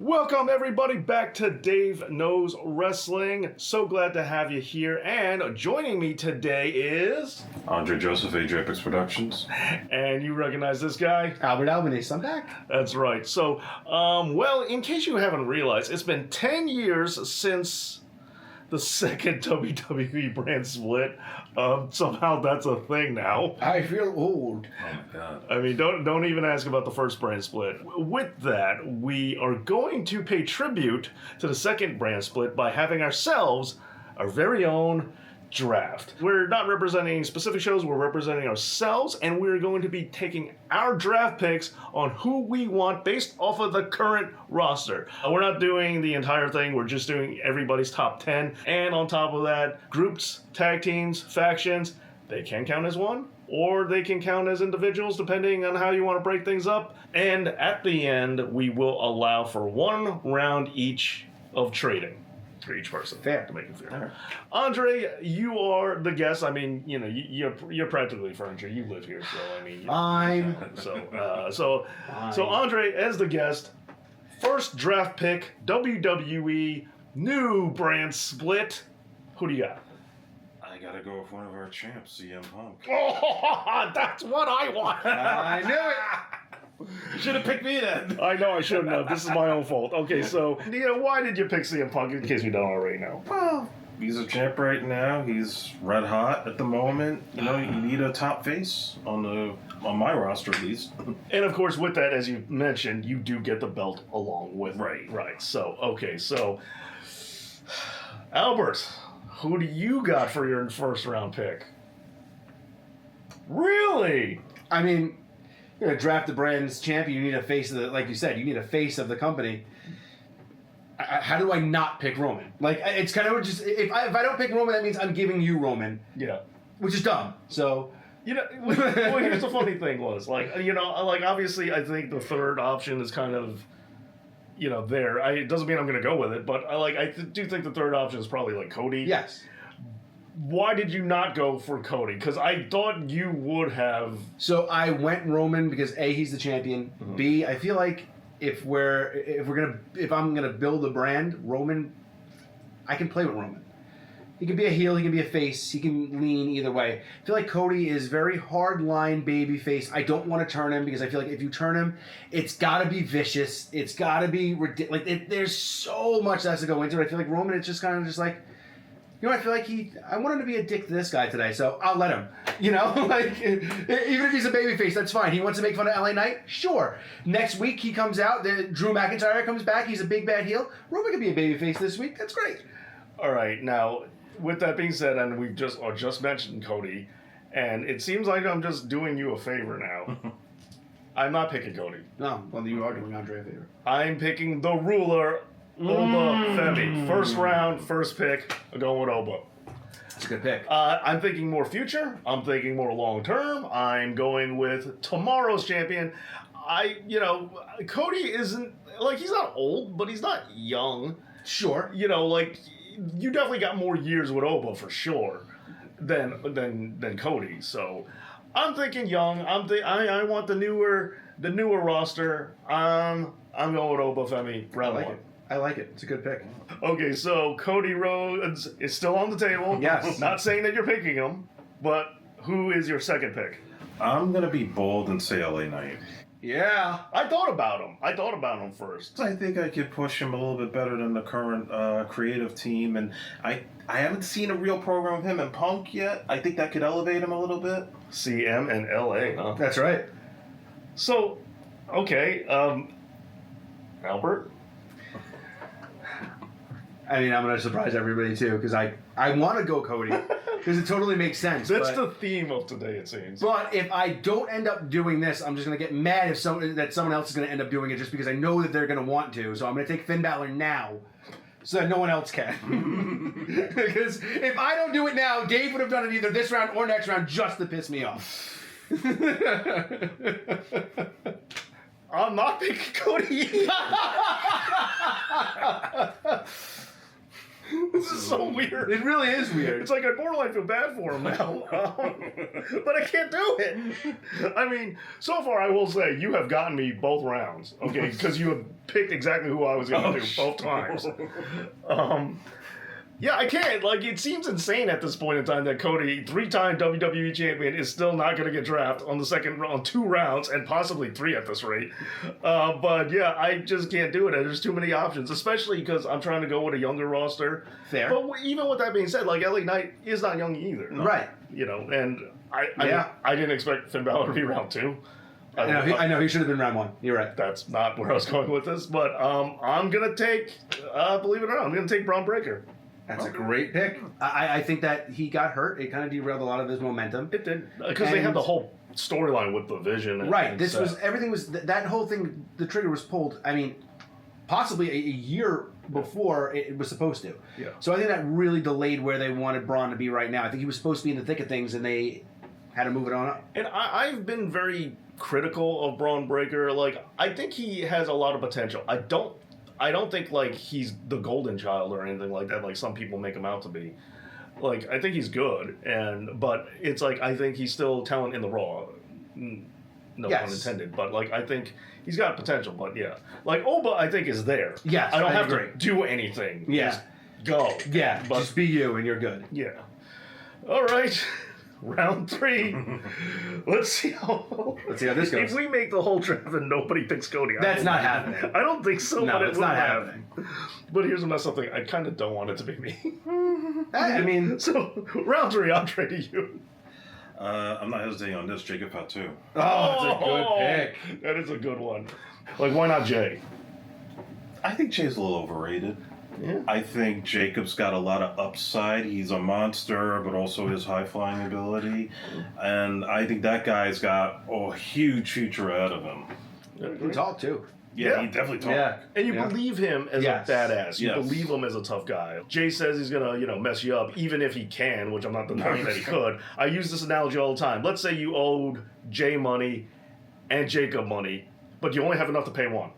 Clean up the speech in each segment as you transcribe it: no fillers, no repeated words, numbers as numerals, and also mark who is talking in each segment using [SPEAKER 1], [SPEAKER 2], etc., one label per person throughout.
[SPEAKER 1] Welcome everybody back to Dave Knows Wrestling. So glad to have you here. And joining me today is
[SPEAKER 2] Andre Joseph, Age Epics Productions.
[SPEAKER 1] And you recognize this guy?
[SPEAKER 3] Albert Albanese, I'm back.
[SPEAKER 1] That's right. So, well, in case you haven't realized, it's been 10 years since the second WWE brand split. Somehow that's a thing now.
[SPEAKER 3] I feel old.
[SPEAKER 2] Oh my god.
[SPEAKER 1] I mean, don't even ask about the first brand split. With that, we are going to pay tribute to the second brand split by having ourselves our very own draft. We're not representing specific shows, we're representing ourselves, and we're going to be taking our draft picks on who we want based off of the current roster. We're not doing the entire thing, we're just doing everybody's top 10. And on top of that, groups, tag teams, factions, they can count as one, or they can count as individuals depending on how you want to break things up. And at the end, we will allow for 1 round each of trading for each person.
[SPEAKER 3] Fair.
[SPEAKER 1] To make it fair.
[SPEAKER 3] Right.
[SPEAKER 1] Andre, you are the guest. I mean, you know, you're practically furniture. You live here, so I mean. So Andre, as the guest, first draft pick, WWE new brand split. Who do you got?
[SPEAKER 2] I gotta go with one of our champs, CM Punk.
[SPEAKER 1] Oh, that's what I want.
[SPEAKER 3] I knew it.
[SPEAKER 2] Should have picked me then.
[SPEAKER 1] I know I shouldn't have. This is my own fault. Okay, so why did you pick CM Punk? In case we don't already know.
[SPEAKER 2] Well, he's a champ right now. He's red hot at the moment. You know, you need a top face on my roster at least.
[SPEAKER 1] And of course, with that, as you mentioned, you do get the belt along with it. Right. So Albert, who do you got for your first round pick? Really?
[SPEAKER 3] I mean, you're going to draft the brand's champion, you need a face of the, like you said, you need a face of the company. How do I not pick Roman? Like, it's kind of just, if I don't pick Roman, that means I'm giving you Roman.
[SPEAKER 1] Yeah.
[SPEAKER 3] Which is dumb. So,
[SPEAKER 1] well, here's the funny thing was, obviously I think the third option is kind of, there. It doesn't mean I'm going to go with it, but I do think the third option is probably like Cody.
[SPEAKER 3] yes.
[SPEAKER 1] Why did you not go for Cody? Because I thought you would have.
[SPEAKER 3] So I went Roman because A, he's the champion. Mm-hmm. B, I feel like if I'm gonna build a brand, Roman, I can play with Roman. He can be a heel, he can be a face, he can lean either way. I feel like Cody is very hard line baby face. I don't want to turn him because I feel like if you turn him, it's got to be vicious. It's got to be ridiculous. There's so much that has to go into it. I feel like Roman, it's just kind of just like. I feel like I want him to be a dick to this guy today, so I'll let him. Even if he's a babyface, that's fine. He wants to make fun of LA Knight? Sure. Next week he comes out, Drew McIntyre comes back, he's a big bad heel. Roman could be a babyface this week, that's great.
[SPEAKER 1] All right, now, with that being said, and we just mentioned Cody, and it seems like I'm just doing you a favor now. I'm not picking Cody.
[SPEAKER 3] No, well, you are doing Andre a favor.
[SPEAKER 1] I'm picking the ruler, Oba Femi. First round, first pick, I'm going with Oba.
[SPEAKER 3] That's a good pick.
[SPEAKER 1] I'm thinking more future. I'm thinking more long term. I'm going with tomorrow's champion. Cody isn't, he's not old, but he's not young.
[SPEAKER 3] Sure.
[SPEAKER 1] You definitely got more years with Oba for sure than Cody. So I'm thinking young. I want the newer roster. I'm going with Oba Femi.
[SPEAKER 3] I like it. It's a good pick.
[SPEAKER 1] Okay, so Cody Rhodes is still on the table.
[SPEAKER 3] Yes.
[SPEAKER 1] Not saying that you're picking him, but who is your second pick?
[SPEAKER 2] I'm gonna be bold and say LA Knight.
[SPEAKER 3] Yeah.
[SPEAKER 1] I thought about him first.
[SPEAKER 2] I think I could push him a little bit better than the current creative team, and I haven't seen a real program with him and Punk yet. I think that could elevate him a little bit.
[SPEAKER 1] CM and LA, huh?
[SPEAKER 3] That's right.
[SPEAKER 1] So, okay, Albert?
[SPEAKER 3] I mean, I'm going to surprise everybody, too, because I want to go Cody, because it totally makes sense.
[SPEAKER 1] That's the theme of today, it seems.
[SPEAKER 3] But if I don't end up doing this, I'm just going to get mad that someone else is going to end up doing it just because I know that they're going to want to. So I'm going to take Finn Balor now so that no one else can. Because if I don't do it now, Dave would have done it either this round or next round just to piss me off.
[SPEAKER 1] I'm not picking Cody.
[SPEAKER 2] This is
[SPEAKER 1] so weird.
[SPEAKER 3] It really is weird.
[SPEAKER 1] It's like I borderline feel bad for him now, but I can't do it. I mean, so far I will say you have gotten me both rounds, okay? Because you have picked exactly who I was going to do both times. Yeah, I can't. Like, it seems insane at this point in time that Cody, 3-time WWE champion, is still not going to get drafted on the second round, 2 rounds, and possibly 3 at this rate. But yeah, I just can't do it. There's too many options, especially because I'm trying to go with a younger roster.
[SPEAKER 3] Fair.
[SPEAKER 1] But even with that being said, like, LA Knight is not young either.
[SPEAKER 3] Right.
[SPEAKER 1] You know, and I didn't expect Finn Balor to be round 2.
[SPEAKER 3] I know he should have been round 1. You're right.
[SPEAKER 1] That's not where I was going with this, but I'm going to take, believe it or not, I'm going to take Braun Breaker.
[SPEAKER 3] That's a great pick. I think that he got hurt. It kind of derailed a lot of his momentum.
[SPEAKER 1] It did. Because they had the whole storyline with the Vision.
[SPEAKER 3] Right. This was, everything was, that whole thing, the trigger was pulled, I mean, possibly a year before it was supposed to.
[SPEAKER 1] Yeah.
[SPEAKER 3] So I think that really delayed where they wanted Braun to be right now. I think he was supposed to be in the thick of things, and they had to move it on up.
[SPEAKER 1] And I've been very critical of Braun Breaker. Like, I think he has a lot of potential. I don't think, like, he's the golden child or anything like that, like some people make him out to be. Like, I think he's good, but it's like, I think he's still talent in the Raw. No pun intended. But, like, I think he's got potential, but yeah. Like, Oba, I think, is there.
[SPEAKER 3] Yes,
[SPEAKER 1] I don't have
[SPEAKER 3] agree.
[SPEAKER 1] to do anything.
[SPEAKER 3] Yeah.
[SPEAKER 1] Just go.
[SPEAKER 3] Yeah,
[SPEAKER 1] but,
[SPEAKER 3] just be you and you're good.
[SPEAKER 1] Yeah. All right. Round 3. Let's see how
[SPEAKER 3] this goes.
[SPEAKER 1] If we make the whole draft and nobody picks Cody,
[SPEAKER 3] that's not happening.
[SPEAKER 1] I don't think so.
[SPEAKER 3] No,
[SPEAKER 1] but
[SPEAKER 3] it's not happening.
[SPEAKER 1] But here's a mess up thing. I kind of don't want it to be me.
[SPEAKER 3] I mean,
[SPEAKER 1] so round 3, I'll trade to you.
[SPEAKER 2] I'm not hesitating on this. Jacob Fatu.
[SPEAKER 3] Oh, that's a good pick.
[SPEAKER 1] That is a good one. Like, why not Jay?
[SPEAKER 2] I think Jay's a little overrated.
[SPEAKER 1] Yeah.
[SPEAKER 2] I think Jacob's got a lot of upside. He's a monster, but also his high-flying ability. And I think that guy's got a huge future ahead of him.
[SPEAKER 3] He talked too.
[SPEAKER 2] Yeah, he definitely talked.
[SPEAKER 1] Yeah. And you believe him as a badass. You believe him as a tough guy. Jay says he's going to, mess you up, even if he can, which I'm not denying that he could. I use this analogy all the time. Let's say you owed Jay money and Jacob money, but you only have enough to pay one.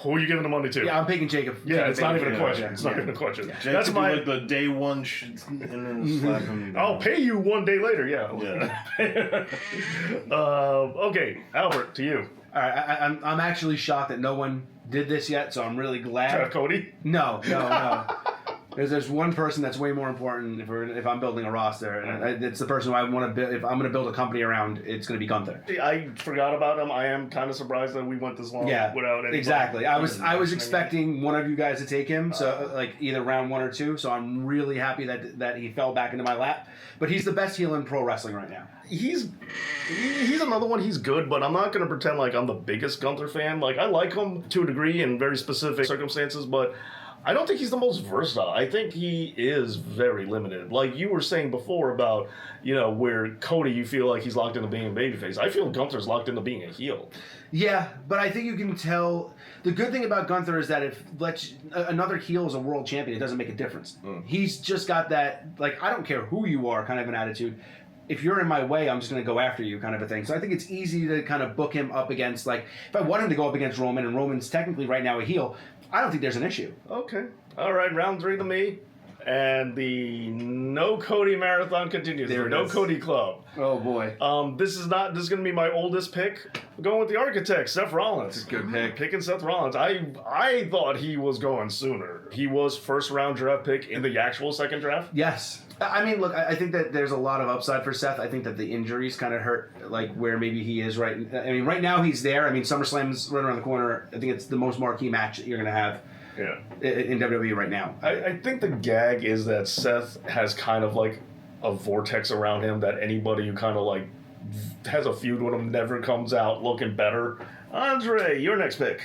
[SPEAKER 1] Who are you giving the money to?
[SPEAKER 3] Yeah, I'm picking Jacob.
[SPEAKER 1] Yeah, it's not even a question. It's not even a question.
[SPEAKER 2] Jake that's my like the day one and then slap him.
[SPEAKER 1] I'll pay you 1 day later. Yeah. Okay, Albert, to you.
[SPEAKER 3] All right, I'm actually shocked that no one did this yet, so I'm really glad.
[SPEAKER 1] Cody?
[SPEAKER 3] No. There's one person that's way more important if I'm building a roster, and it's the person who I want to build. If I'm going to build a company around, it's going to be Gunther.
[SPEAKER 1] I forgot about him. I am kind of surprised that we went this long without any.
[SPEAKER 3] Exactly. I was expecting one of you guys to take him, so like either round 1 or 2. So I'm really happy that he fell back into my lap. But he's the best heel in pro wrestling right now.
[SPEAKER 1] He's another one. He's good, but I'm not going to pretend like I'm the biggest Gunther fan. Like, I like him to a degree in very specific circumstances, but I don't think he's the most versatile. I think he is very limited. Like you were saying before about, where Cody, you feel like he's locked into being a babyface. I feel Gunther's locked into being a heel.
[SPEAKER 3] Yeah, but I think you can tell. The good thing about Gunther is that if another heel is a world champion, it doesn't make a difference. He's just got that, like, I don't care who you are kind of an attitude. If you're in my way, I'm just going to go after you kind of a thing. So I think it's easy to kind of book him up against, like, if I want him to go up against Roman, and Roman's technically right now a heel, I don't think there's an issue.
[SPEAKER 1] Okay. All right, round 3 to me. And the No Cody Marathon continues. The No Cody Club.
[SPEAKER 3] Oh, boy.
[SPEAKER 1] This is going to be my oldest pick. I'm going with the Architect, Seth Rollins.
[SPEAKER 3] That's a good pick.
[SPEAKER 1] Picking Seth Rollins. I thought he was going sooner. He was first round draft pick in the actual second draft.
[SPEAKER 3] Yes. I mean, look, I think that there's a lot of upside for Seth. I think that the injuries kind of hurt, like, where maybe he is right. I mean, right now he's there. I mean, SummerSlam's right around the corner. I think it's the most marquee match that you're going to have in WWE right now.
[SPEAKER 1] I think the gag is that Seth has kind of like a vortex around him that anybody who kind of like has a feud with him never comes out looking better. Andre, your next pick.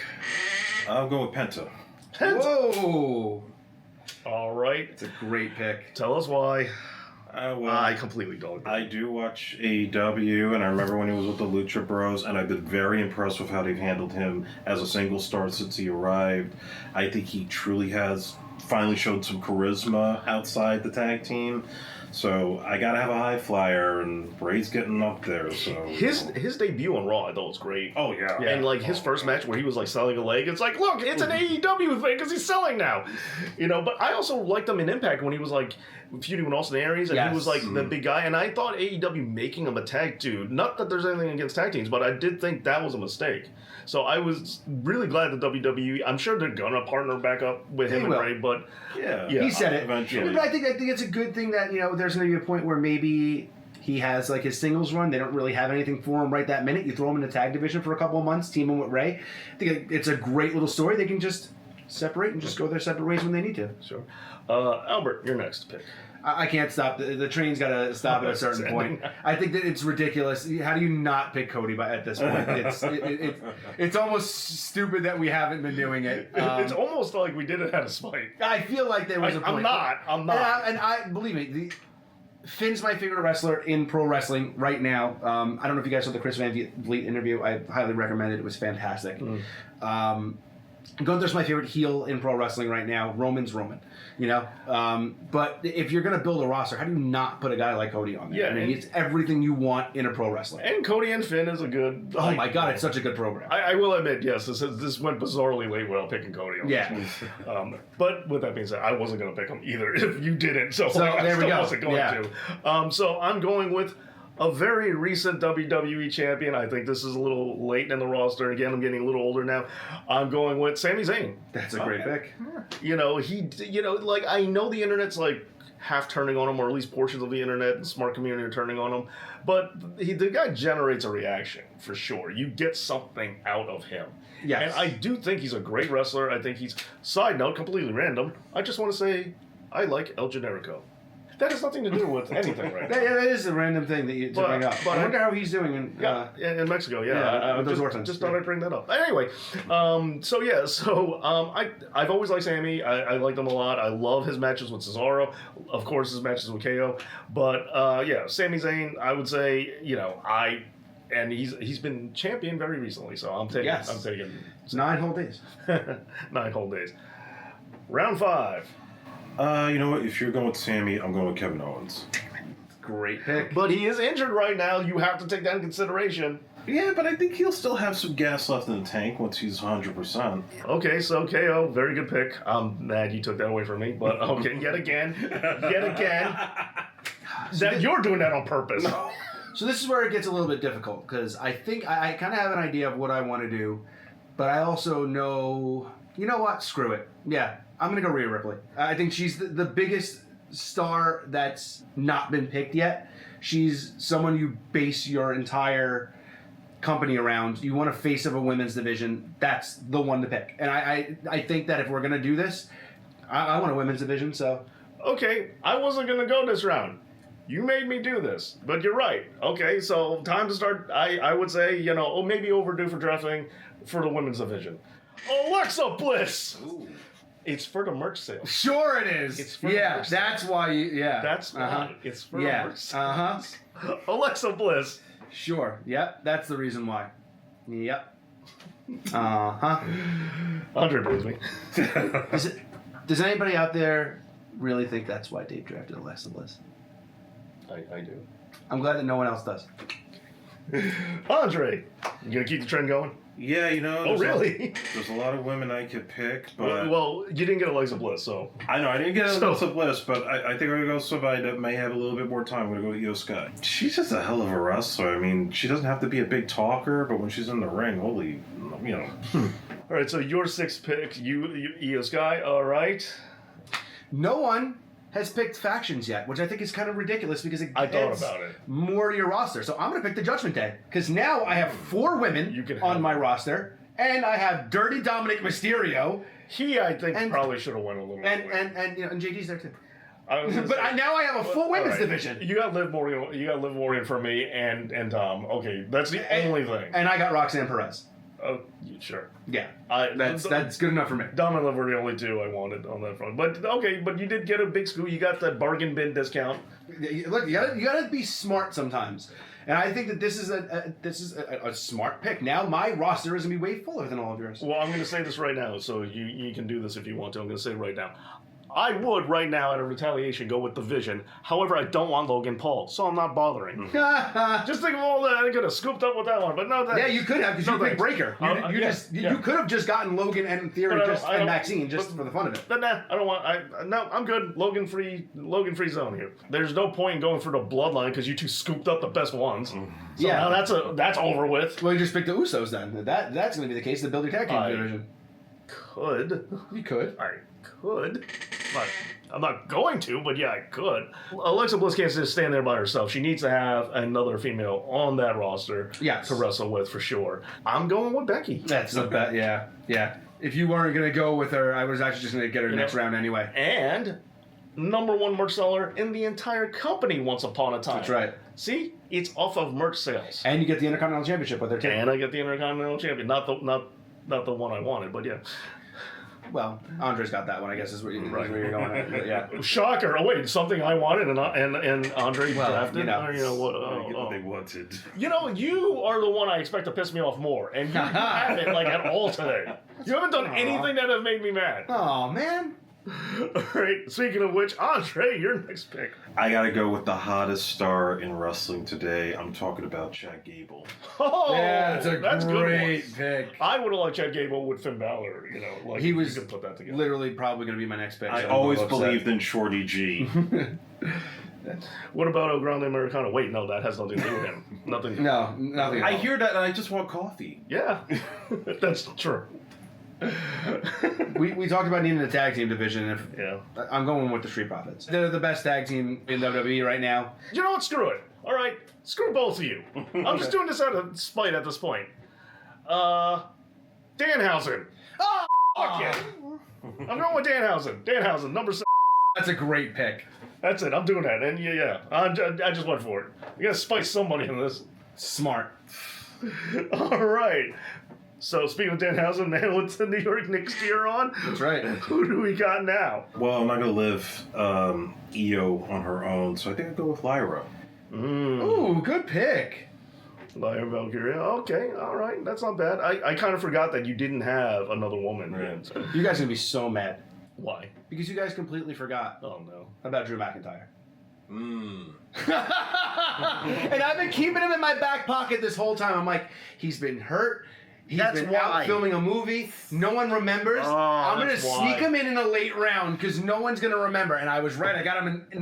[SPEAKER 2] I'll go with Penta.
[SPEAKER 3] Whoa!
[SPEAKER 1] All right.
[SPEAKER 3] It's a great pick.
[SPEAKER 1] Tell us why.
[SPEAKER 2] Well,
[SPEAKER 1] I completely don't.
[SPEAKER 2] I do watch AEW, and I remember when he was with the Lucha Bros, and I've been very impressed with how they've handled him as a single star since he arrived. I think he truly has finally showed some charisma outside the tag team. So I gotta have a high flyer, and Ray's getting up there. So
[SPEAKER 1] His debut on Raw, I thought was great.
[SPEAKER 2] oh yeah,
[SPEAKER 1] And like his first match where he was like selling a leg, it's like, look, it's an AEW thing because he's selling now, But I also liked him in Impact when he was like feuding with Austin Aries and he was like the big guy. And I thought AEW making him a tag dude. Not that there's anything against tag teams, but I did think that was a mistake. So I was really glad that WWE. I'm sure they're gonna partner back up with him and Ray, but
[SPEAKER 2] yeah,
[SPEAKER 3] he said it
[SPEAKER 2] eventually.
[SPEAKER 3] But I think it's a good thing that there's going to be a point where maybe he has like his singles run. They don't really have anything for him right that minute. You throw him in the tag division for a couple of months, team him with Ray. I think it's a great little story. They can just separate and just go their separate ways when they need to.
[SPEAKER 1] Sure. Albert, you're next to pick.
[SPEAKER 3] I can't stop. The train's got to stop at a certain point. I think that it's ridiculous. How do you not pick Cody at this point? It's almost stupid that we haven't been doing it.
[SPEAKER 1] It's almost like we did it out of spite.
[SPEAKER 3] I feel like there was a point.
[SPEAKER 1] I'm not.
[SPEAKER 3] And I believe me, Finn's my favorite wrestler in pro wrestling right now. I don't know if you guys saw the Chris Van Vliet interview. I highly recommend it. It was fantastic. Gunther's my favorite heel in pro wrestling right now. Roman's Roman, But if you're going to build a roster, how do you not put a guy like Cody on there?
[SPEAKER 1] Yeah,
[SPEAKER 3] I mean, it's everything you want in a pro wrestler.
[SPEAKER 1] And Cody and Finn is a good.
[SPEAKER 3] Oh my God, it's such a good program.
[SPEAKER 1] I will admit, yes, this went bizarrely late without picking Cody on this one. But with that being said, I wasn't going to pick him either if you didn't. So I
[SPEAKER 3] there we go.
[SPEAKER 1] wasn't going to. So I'm going with a very recent WWE champion. I think this is a little late in the roster. Again, I'm getting a little older now. I'm going with Sami Zayn.
[SPEAKER 3] That's a great pick.
[SPEAKER 1] Like I know the internet's like half turning on him, or at least portions of the internet and smart community are turning on him. But the guy generates a reaction for sure. You get something out of him.
[SPEAKER 3] Yes.
[SPEAKER 1] And I do think he's a great wrestler. I think he's, side note, completely random. I just want to say I like El Generico. That has nothing to do with anything right now.
[SPEAKER 3] That is a random thing to bring up. But I wonder how he's doing in
[SPEAKER 1] Mexico. Just thought I'd bring that up. Anyway, I've always liked Sammy. I liked him a lot. I love his matches with Cesaro. Of course, his matches with KO. But Sami Zayn, I would say, and he's been champion very recently. So I'm taking.
[SPEAKER 3] Yes.
[SPEAKER 1] I'm taking
[SPEAKER 3] 9 whole days.
[SPEAKER 1] 9 whole days. Round 5.
[SPEAKER 2] You know what? If you're going with Sammy, I'm going with Kevin Owens.
[SPEAKER 3] Great pick.
[SPEAKER 1] But he is injured right now. You have to take that in consideration.
[SPEAKER 2] Yeah, but I think he'll still have some gas left in the tank once he's 100%.
[SPEAKER 1] Okay, so KO, very good pick. I'm mad you took that away from me, but okay, yet again. You're doing that on purpose.
[SPEAKER 3] So this is where it gets a little bit difficult, because I think I kind of have an idea of what I want to do, but I also know, you know what? Screw it. Yeah, I'm going to go Rhea Ripley. I think she's the biggest star that's not been picked yet. She's someone you base your entire company around. You want a face of a women's division, that's the one to pick. And I think that if we're going to do this, I want a women's division, so.
[SPEAKER 1] Okay, I wasn't going to go this round. You made me do this, but you're right. Okay, so time to start. I would say, maybe overdue for drafting for the women's division. Alexa Bliss!
[SPEAKER 2] Ooh.
[SPEAKER 1] It's for the merch sale.
[SPEAKER 3] Sure it is.
[SPEAKER 1] It's for the merch sale.
[SPEAKER 3] That's why
[SPEAKER 1] That's why. It's for the merch sale.
[SPEAKER 3] Uh-huh.
[SPEAKER 1] Alexa Bliss.
[SPEAKER 3] Sure. Yep, that's the reason why. Yep. Uh-huh.
[SPEAKER 1] Andre believes me.
[SPEAKER 3] Does anybody out there really think that's why Dave drafted Alexa Bliss?
[SPEAKER 1] I do.
[SPEAKER 3] I'm glad that no one else does.
[SPEAKER 1] Andre, you gonna keep the trend going?
[SPEAKER 2] Yeah,
[SPEAKER 1] Oh, really?
[SPEAKER 2] There's a lot of women I could pick, but...
[SPEAKER 1] Well, you didn't get Alexa Bliss, so...
[SPEAKER 2] I know, I didn't get Alexa Bliss, but I think I'm going to go somebody that may have a little bit more time. I'm going to go with Io Sky. She's just a hell of a wrestler. I mean, she doesn't have to be a big talker, but when she's in the ring, holy,
[SPEAKER 1] All right, so your 6th pick, Io Sky, all right.
[SPEAKER 3] No one has picked factions yet, which I think is kind of ridiculous because it adds more to your roster. So I'm going to pick the Judgment Day, because now I have 4 women on my roster, and I have Dirty Dominic Mysterio.
[SPEAKER 1] He, I think, probably should have won a little bit.
[SPEAKER 3] And JD's there too.
[SPEAKER 1] Now
[SPEAKER 3] I have a full women's division.
[SPEAKER 1] You got Liv Morgan for me and Tom. Okay, that's the only thing.
[SPEAKER 3] And I got Roxanne Perez.
[SPEAKER 1] Oh, sure.
[SPEAKER 3] Yeah, that's good enough for me.
[SPEAKER 1] Dom and Liv were the only 2 I wanted on that front. But okay, but you did get a big scoop. You got that bargain bin discount.
[SPEAKER 3] Look, you gotta be smart sometimes. And I think that this is a smart pick. Now my roster is gonna be way fuller than all of yours.
[SPEAKER 1] Well, I'm gonna say this right now, so you can do this if you want to. I'm gonna say it right now. I would right now out of retaliation go with Division. However, I don't want Logan Paul, so I'm not bothering. Just think of all that I could have scooped up with that one, but no.
[SPEAKER 3] Yeah, you could have because
[SPEAKER 1] No,
[SPEAKER 3] you're a big
[SPEAKER 1] thanks.
[SPEAKER 3] breaker. You could have just gotten Logan and Theory
[SPEAKER 1] But
[SPEAKER 3] and Maxine just for the fun of it.
[SPEAKER 1] But nah, I don't want. No, I'm good. Logan free zone here. There's no point in going for the bloodline because you two scooped up the best ones. So
[SPEAKER 3] Yeah.
[SPEAKER 1] now that's over with.
[SPEAKER 3] Well, you just pick the Usos then. That's going to be the case. The build your tag team division.
[SPEAKER 1] Could.
[SPEAKER 3] You could.
[SPEAKER 1] I could. But I'm not going to, but yeah, I could. Alexa Bliss can't just stand there by herself. She needs to have another female on that roster to wrestle with for sure. I'm going with Becky.
[SPEAKER 3] That's the bet. Yeah. If you weren't going to go with her, I was actually just going to get her next round anyway.
[SPEAKER 1] And #1 merch seller in the entire company once upon a time.
[SPEAKER 3] That's right.
[SPEAKER 1] See? It's off of merch sales.
[SPEAKER 3] And you get the Intercontinental Championship with her too.
[SPEAKER 1] And I get the Intercontinental Champion. Not the one I wanted, but yeah.
[SPEAKER 3] Well, Andre's got that one, I guess, is where you're going at. But yeah.
[SPEAKER 1] Shocker. Oh, wait, something I wanted and Andre drafted?
[SPEAKER 3] you know.
[SPEAKER 1] Or, you know what?
[SPEAKER 2] What they wanted.
[SPEAKER 1] You know, you are the one I expect to piss me off more, and you haven't, like, at all today. You haven't done anything that has made me mad.
[SPEAKER 3] Oh, man.
[SPEAKER 1] All right, speaking of which, Andre, your next pick.
[SPEAKER 2] I gotta go with the hottest star in wrestling today. I'm talking about Chad Gable.
[SPEAKER 1] Oh,
[SPEAKER 3] Yeah, that's a great
[SPEAKER 1] good
[SPEAKER 3] pick.
[SPEAKER 1] I would have liked Chad Gable with Finn Balor, you know. Like,
[SPEAKER 3] He was
[SPEAKER 1] you could put that together.
[SPEAKER 3] literally probably going to be my next pick.
[SPEAKER 2] I
[SPEAKER 3] so I'm
[SPEAKER 2] always
[SPEAKER 3] a little upset.
[SPEAKER 2] believed in Shorty G.
[SPEAKER 1] What about El Grande Americano? Wait, no, that has nothing to do with him. Nothing.
[SPEAKER 3] No, nothing.
[SPEAKER 2] I hear that and I just want coffee.
[SPEAKER 1] Yeah, that's true.
[SPEAKER 3] We talked about needing a tag team division.
[SPEAKER 1] Yeah.
[SPEAKER 3] I'm going with the Street Profits. They're the best tag team in WWE right now.
[SPEAKER 1] You know what? Screw it. All right, screw both of you. I'm just doing this out of spite at this point. Danhausen.
[SPEAKER 3] Oh,
[SPEAKER 1] Fuck yeah. I'm going with Danhausen. Danhausen, #6.
[SPEAKER 3] that's a great pick.
[SPEAKER 1] That's it. I'm doing that. And I just went for it. You gotta spice somebody in this.
[SPEAKER 3] Smart.
[SPEAKER 1] All right. So speaking of Danhausen, man, what's the New York Knicks gear on?
[SPEAKER 3] That's right.
[SPEAKER 1] Who do we got now?
[SPEAKER 2] Well, I'm not gonna live Io on her own, so I think I'll go with Lyra.
[SPEAKER 3] Ooh, good pick.
[SPEAKER 1] Lyra Valkyria. Okay, all right. That's not bad. I kind of forgot that you didn't have another woman.
[SPEAKER 2] Right.
[SPEAKER 1] So.
[SPEAKER 3] You guys are gonna be so mad
[SPEAKER 1] Why?
[SPEAKER 3] because you guys completely forgot
[SPEAKER 1] Oh, no.
[SPEAKER 3] about Drew McIntyre. And I've been keeping him in my back pocket this whole time. I'm like, he's been hurt. He's
[SPEAKER 1] That's
[SPEAKER 3] been
[SPEAKER 1] why.
[SPEAKER 3] out filming a movie. No one remembers. I'm going to
[SPEAKER 1] that's
[SPEAKER 3] sneak
[SPEAKER 1] why.
[SPEAKER 3] him in a late round because no one's going to remember. And I was right. I got him in #8.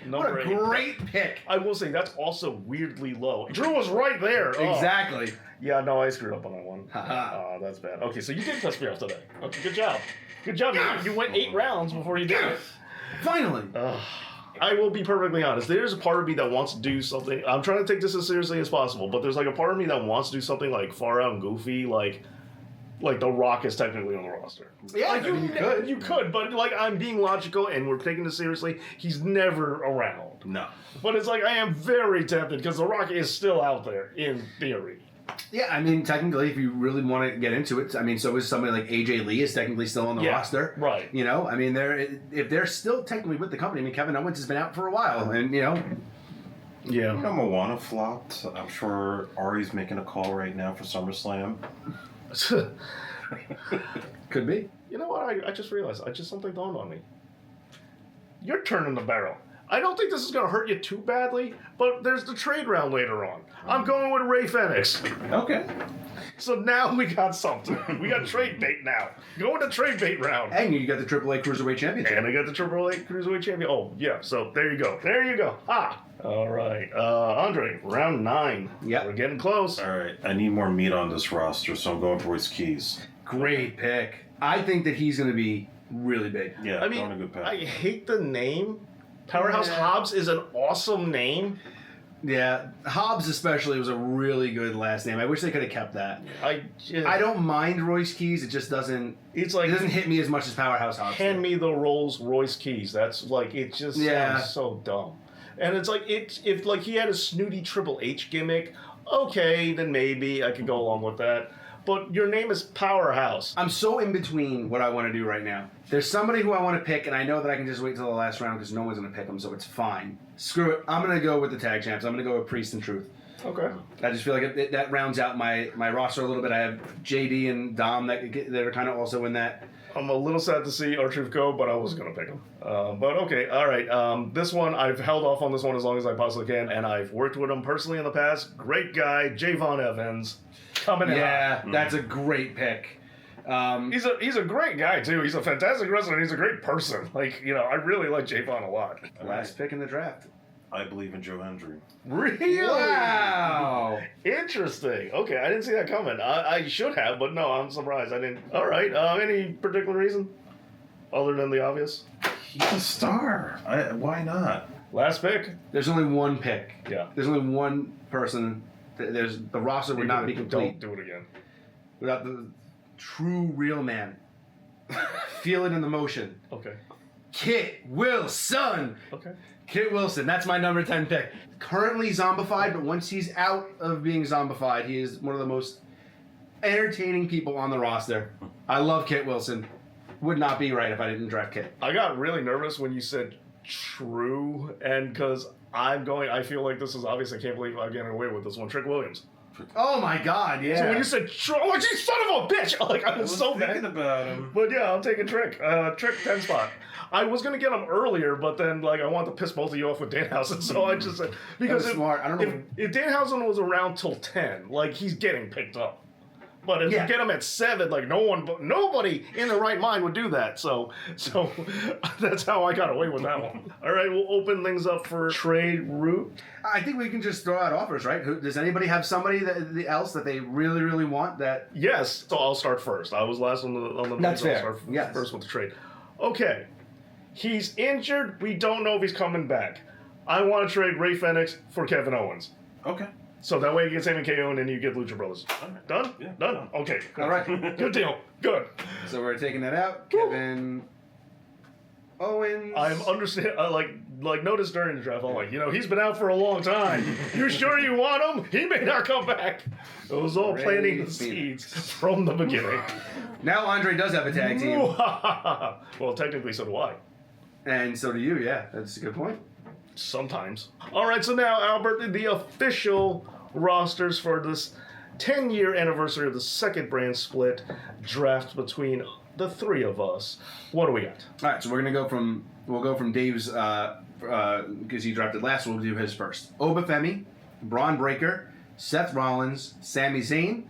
[SPEAKER 1] Number
[SPEAKER 3] what a
[SPEAKER 1] 8.
[SPEAKER 3] great pick.
[SPEAKER 1] I will say that's also weirdly low. Drew was right there. Oh.
[SPEAKER 3] Exactly.
[SPEAKER 1] Yeah, no, I screwed up on that one.
[SPEAKER 3] Haha.
[SPEAKER 1] Oh, that's bad. Okay, so you did piss me off today. Okay, good job. Good job. You went 8 rounds before you did it.
[SPEAKER 3] Finally.
[SPEAKER 1] I will be perfectly honest. There's a part of me that wants to do something. I'm trying to take this as seriously as possible, but there's like a part of me that wants to do something like far out and goofy, like The Rock is technically on the roster.
[SPEAKER 3] Yeah,
[SPEAKER 1] like
[SPEAKER 3] I mean, you could.
[SPEAKER 1] but like I'm being logical and we're taking this seriously. He's never around.
[SPEAKER 2] No.
[SPEAKER 1] But it's like I am very tempted because The Rock is still out there in theory.
[SPEAKER 3] Yeah, I mean, technically, if you really want to get into it, I mean, so is somebody like AJ Lee is technically still on the roster.
[SPEAKER 1] Right.
[SPEAKER 3] You know, I mean, if they're still technically with the company, I mean, Kevin Owens has been out for a while, and, you know.
[SPEAKER 1] Yeah.
[SPEAKER 2] You know, Moana flopped. I'm sure Ari's making a call right now for SummerSlam.
[SPEAKER 3] Could be.
[SPEAKER 1] You know what? I just realized. Something dawned on me. You're turning the barrel. I don't think this is going to hurt you too badly, but there's the trade round later on. I'm going with Ray Fenix.
[SPEAKER 3] Okay.
[SPEAKER 1] So now we got something. We got trade bait now. Going to trade bait round.
[SPEAKER 3] And you got the AAA Cruiserweight Championship.
[SPEAKER 1] And I got the AAA Cruiserweight Champion. Oh, yeah. So there you go. There you go. Ah. All right. Andre, round 9.
[SPEAKER 3] Yep.
[SPEAKER 1] We're getting close.
[SPEAKER 2] All right, I need more meat on this roster, so I'm going for Royce Keys.
[SPEAKER 3] Great pick. I think that he's going to be really big.
[SPEAKER 2] Yeah,
[SPEAKER 1] I
[SPEAKER 2] going a
[SPEAKER 1] mean,
[SPEAKER 2] good pick.
[SPEAKER 1] I hate the name. Powerhouse
[SPEAKER 3] Yeah.
[SPEAKER 1] Hobbs is an awesome name.
[SPEAKER 3] Yeah, Hobbs especially was a really good last name. I wish they could have kept that.
[SPEAKER 1] I
[SPEAKER 3] don't mind Royce Keys. It just doesn't.
[SPEAKER 1] It's like
[SPEAKER 3] It doesn't hit me as much as Powerhouse Hobbs.
[SPEAKER 1] hand
[SPEAKER 3] did.
[SPEAKER 1] me the Rolls Royce keys. That's like it just sounds so dumb. And it's like if like he had a snooty Triple H gimmick, okay, then maybe I could go along with that. But your name is Powerhouse.
[SPEAKER 3] I'm so in between what I want to do right now. There's somebody who I want to pick, and I know that I can just wait till the last round because no one's going to pick them, so it's fine. Screw it. I'm going to go with the tag champs. I'm going to go with Priest and Truth.
[SPEAKER 1] Okay.
[SPEAKER 3] I just feel like that rounds out my roster a little bit. I have JD and Dom that are kind of also in that.
[SPEAKER 1] I'm a little sad to see R-Truth go, but I was going to pick him. But okay, all right. This one, I've held off on this one as long as I possibly can, and I've worked with him personally in the past. Great guy, Javon Evans, coming in.
[SPEAKER 3] Yeah, that's a great pick.
[SPEAKER 1] He's a great guy, too. He's a fantastic wrestler, and he's a great person. Like, I really like Javon a lot.
[SPEAKER 3] Last pick in the draft.
[SPEAKER 2] I believe in Joe Hendry.
[SPEAKER 1] Really?
[SPEAKER 3] Wow.
[SPEAKER 1] Interesting. Okay, I didn't see that coming. I should have, but no, I'm surprised I didn't. All right. Any particular reason other than the obvious?
[SPEAKER 2] He's a star. Why not?
[SPEAKER 1] Last pick.
[SPEAKER 3] There's only one pick.
[SPEAKER 1] Yeah.
[SPEAKER 3] There's only one person. The roster would not be complete
[SPEAKER 1] Don't do it again.
[SPEAKER 3] without the true real man. Feel it in the motion.
[SPEAKER 1] Okay.
[SPEAKER 3] Kit Wilson.
[SPEAKER 1] Okay.
[SPEAKER 3] Kit Wilson, that's my number 10 pick. Currently zombified, but once he's out of being zombified, he is one of the most entertaining people on the roster. I love Kit Wilson. Would not be right if I didn't draft Kit.
[SPEAKER 1] I got really nervous when you said true, and because I feel like this is obvious. I can't believe I'm getting away with this one. Trick Williams.
[SPEAKER 3] Oh my God, yeah.
[SPEAKER 1] So when you said true, I'm like, you son of a bitch! Like, I was so
[SPEAKER 2] thinking
[SPEAKER 1] mad.
[SPEAKER 2] about him.
[SPEAKER 1] But yeah, I'm taking Trick. Trick 10 spot. I was gonna get him earlier, but then I wanted to piss both of you off with Danhausen, so I just said because
[SPEAKER 3] That was smart. I don't know.
[SPEAKER 1] if Danhausen was around till 10, he's getting picked up. But if you get him at 7, nobody in the right mind would do that. So that's how I got away with that one. All right, we'll open things up for trade route.
[SPEAKER 3] I think we can just throw out offers, right? Does anybody have somebody else that they really, really want that?
[SPEAKER 1] Yes, so I'll start first. I was last on the
[SPEAKER 3] That's
[SPEAKER 1] so I'll
[SPEAKER 3] fair.
[SPEAKER 1] start
[SPEAKER 3] Yes.
[SPEAKER 1] first with the trade. Okay, he's injured. We don't know if he's coming back. I want to trade Ray Fenix for Kevin Owens.
[SPEAKER 2] Okay.
[SPEAKER 1] So that way you get Sam and KO and then you get Lucha Brothers. Done?
[SPEAKER 2] Yeah.
[SPEAKER 1] Done? Okay. Good.
[SPEAKER 3] All right.
[SPEAKER 1] Good deal. Good.
[SPEAKER 3] So we're taking that out. Kevin Owens.
[SPEAKER 1] I'm understand. Notice during the draft, I'm like, he's been out for a long time. You sure you want him? He may not come back. It was all
[SPEAKER 3] Ray
[SPEAKER 1] planting the
[SPEAKER 3] Phoenix.
[SPEAKER 1] seeds from the beginning.
[SPEAKER 3] Now Andre does have a tag team.
[SPEAKER 1] Well, technically, so do I.
[SPEAKER 3] And so do you, yeah. That's a good point.
[SPEAKER 1] Sometimes. All right, so now, Albert, the official rosters for this 10-year anniversary of the second brand split draft between the three of us. What do we got?
[SPEAKER 3] All right, so we'll go from Dave's, because he drafted last, we'll do his first. Obafemi, Braun Breaker, Seth Rollins, Sami Zayn,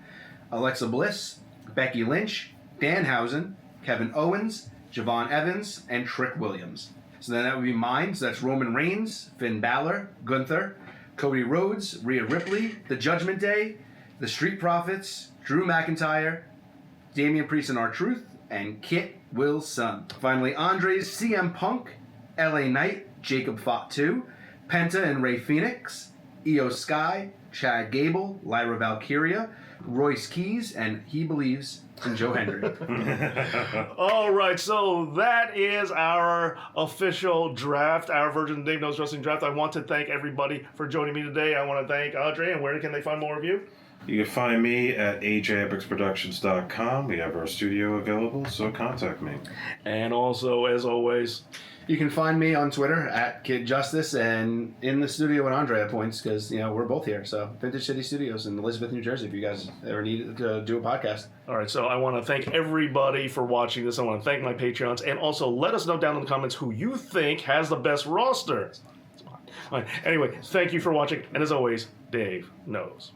[SPEAKER 3] Alexa Bliss, Becky Lynch, Danhausen, Kevin Owens, Javon Evans, and Trick Williams. So then that would be mine. So that's Roman Reigns, Finn Balor, Gunther, Cody Rhodes, Rhea Ripley, The Judgment Day, The Street Profits, Drew McIntyre, Damian Priest and R-Truth, and Kit Wilson. Finally, Andre's CM Punk, LA Knight, Jacob Fatu, Penta and Ray Phoenix, Io Sky, Chad Gable, Lyra Valkyria, Royce Keys, and he believes in Joe Hendry.
[SPEAKER 1] All right, so that is our official draft, our version of Dave Knows Wrestling draft. I want to thank everybody for joining me today. I want to thank Andre, and where can they find more of you?
[SPEAKER 2] You can find me at ajepixproductions.com. We have our studio available, so contact me.
[SPEAKER 1] And also, as always,
[SPEAKER 3] You can find me on Twitter at Kid Justice and in the studio with Andre at points because we're both here. So Vintage City Studios in Elizabeth, New Jersey. If you guys ever need to do a podcast.
[SPEAKER 1] all right, so I want to thank everybody for watching this. I want to thank my Patreons, and also let us know down in the comments who you think has the best roster. All right, anyway, thank you for watching, and as always, Dave knows.